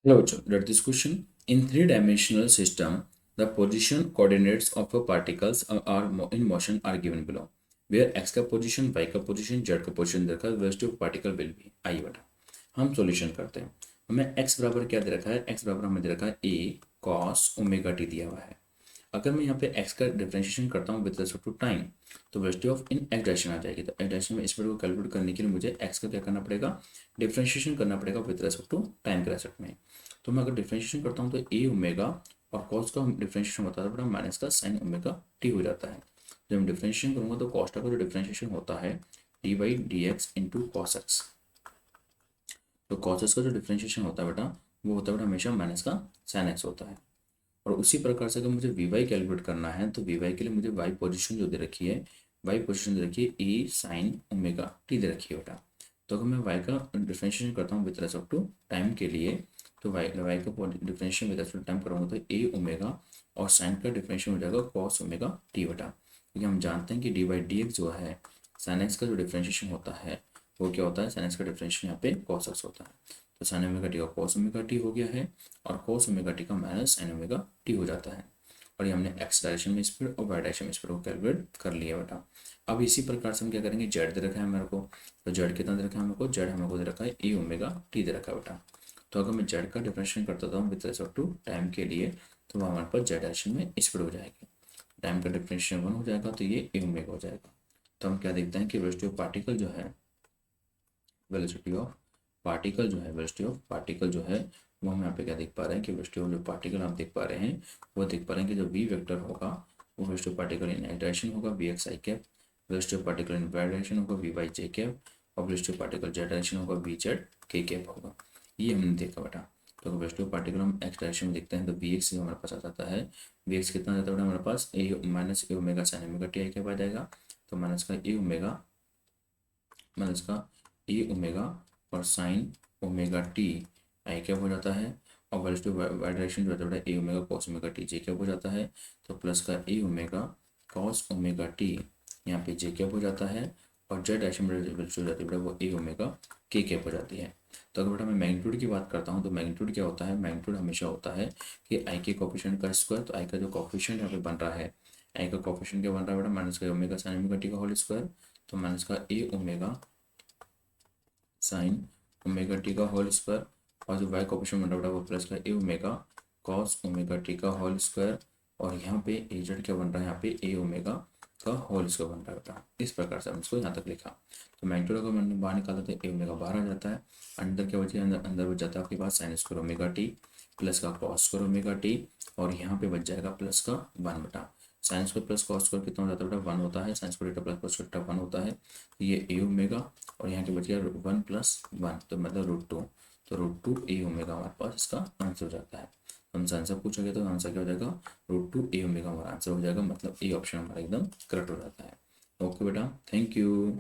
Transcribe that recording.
Hello, let this question. In three-dimensional system, the position coordinates of a particles in motion are given below. Where x का position, y का position, z का position दे रखा है, velocity of particle will be आइए बेटा हम solution करते हैं। हमें x बराबर क्या दे रखा है? x बराबर हमें दे रखा है a cos ओमेगा t दिया हुआ है। अगर मैं यहाँ पे x का डिफरेंशिएशन करता हूँ विद रिस्पेक्ट टू टाइम तो velocity of in x direction आ जाएगी। तो x डायरेक्शन में इस पर को कैलकुलेट करने के लिए मुझे x का क्या करना पड़ेगा? डिफरेंशिएशन करना पड़ेगा विद रिस्पेक्ट टू टाइम के रेस्पेक्ट में। तो मैं अगर डिफरेंशिएशन करता हूँ तो ए ओमेगा और कॉस का डिफरेंशिएशन होता है माइनस का साइन ओमेगा टी हो जाता है। जब मैं डिफरेंशिएशन करूँगा तो कॉस्ट का जो डिफरेंशिएशन होता है D by D x into cos x. तो कॉस एक्स का जो डिफरेंशिएशन होता है बेटा वो होता है बेटा हमेशा माइनस का साइन एक्स होता है। और उसी प्रकार से अगर मुझे वी वाई कैलकुलेट करना है तो वी वाई के लिए मुझे वाई पोजीशन जो दे रखी है, वाई पोजीशन दे रखी है ए साइन ओमेगा टी दे रखी है बेटा। तो अगर मैं वाई का डिफरेंशिएशन करता हूँ विद रेस्पेक्ट टू टाइम के लिए तो वाई वाई का differentiation with respect to time करूँगा तो ए ओमेगा और साइन का डिफरेंशिएशन हो जाएगा कॉस ओमेगा टी बेटा। क्योंकि हम जानते हैं कि डी बाई डी एक्स जो है साइन एक्स का जो डिफरेंशिएशन होता है वो क्या होता है? साइन एक्स का डिफरेंशिएशन यहाँ पे कॉस एक्स होता है। तो साइन ओमेगा टी का कॉस ओमेगा टी हो गया है और cos ओमेगा टी का माइनस साइन ओमेगा टी हो जाता है। और ये हमने x डायरेक्शन में स्पीड और y डायरेक्शन में स्पीड को कैलकुलेट कर लिया बेटा। अब इसी प्रकार से हम क्या करेंगे? z दे रखा है मेरे को, तो z कितना दे रखा है मेरे को? z हमको दे रखा है ए ओमेगा टी दे रखा है बेटा। तो अगर मैं z का डिफरेंशिएशन करता हूँ विद रिस्पेक्ट टू टाइम के लिए तो वो हमारे पास z डायरेक्शन में स्पीड हो जाएगी। टाइम का डिफरेंशिएशन 1 हो जाएगा तो ये ए ओमेगा हो जाएगा। तो हम क्या देखते हैं कि वेलोसिटी ऑफ पार्टिकल जो है वेलोसिटी ऑफ पार्टिकल जो है वो हम यहाँ पे क्या देख पा रहे हैं कि वेलोसिटी ऑफ जो पार्टिकल हम देख पा रहे हैं वो देख पा रहे हैं कि जो वी वेक्टर होगा वो velocity of particle in X direction होगा V X I cap, velocity of particle in Y direction होगा वी वाई जे कैप और velocity of particle Z direction होगा वी जेड के कैप होगा। ये हमने देखा बेटा। तो अगर वेलोसिटी ऑफ पार्टिकल हम एक्स डायरेक्शन में देखते हैं तो वी एक्स हमारे पास आ जाता है। वी एक्स कितना जाता है बेटा हमारे पास? A minus A omega sine omega T I cap आ जाएगा। तो माइनस का ए ओमेगा और sine omega T I cap हो जाता है। और वेलोसिटी वाई डायरेक्शन जो होता है ए ओमेगा कॉस ओमेगा टी जे कैप हो जाता है। तो प्लस का A omega cos omega T यहाँ पे जे कैप हो जाता है। और जेड डायरेक्शन में वेलोसिटी हो जाती है बेटा वो ए ओमेगा के कैप हो जाती है। तो अगर बेटा मैं मैग्नीट्यूड की बात करता हूँ तो मैग्नीट्यूड क्या होता है? मैग्नीट्यूड हमेशा होता है कि आई के कोफिशिएंट का स्क्वायर। तो आई का जो कोफिशिएंट यहाँ पे बन रहा है, आई का कोफिशिएंट क्या बन रहा है बेटा? माइनस का ओमेगा साइन ओमेगा टी का होल स्क्वायर। तो माइनस का A omega sine omega T का होल स्क्वायर और जो वाई कोफिशिएंट बन रहा है वो प्लस का A omega cos omega T का होल स्क्वायर। और यहाँ पे ए जेड क्या बन रहा है? यहाँ पे ए ओमेगा का होल स्क्वायर बन रहा है बेटा। इस प्रकार से हम इसको यहाँ तक लिखा। तो मैग्नीट्यूड अगर मैंने बाहर निकाला तो ए ओमेगा बाहर आ जाता है। अंदर क्या बचे? अंदर बच जाता है आपके पास sine square omega T plus का कॉस स्क्वायर ओमेगा टी और यहाँ पे बच जाएगा प्लस का 1 बेटा। Sine square plus cos square कितना हो जाता है बेटा? 1 होता है। Sine square plus cos square 1 होता है। तो ये ए ओमेगा और यहाँ के बच गया 1 प्लस 1 तो मतलब √2। तो √2 ए ओमेगा हमारे पास इसका आंसर हो जाता है। हमसे आंसर पूछा गया तो आंसर क्या हो जाएगा? √2 ए ओमेगा हमारा आंसर हो जाएगा। मतलब ए ऑप्शन हमारा एकदम करेक्ट हो जाता है। ओके बेटा, थैंक यू।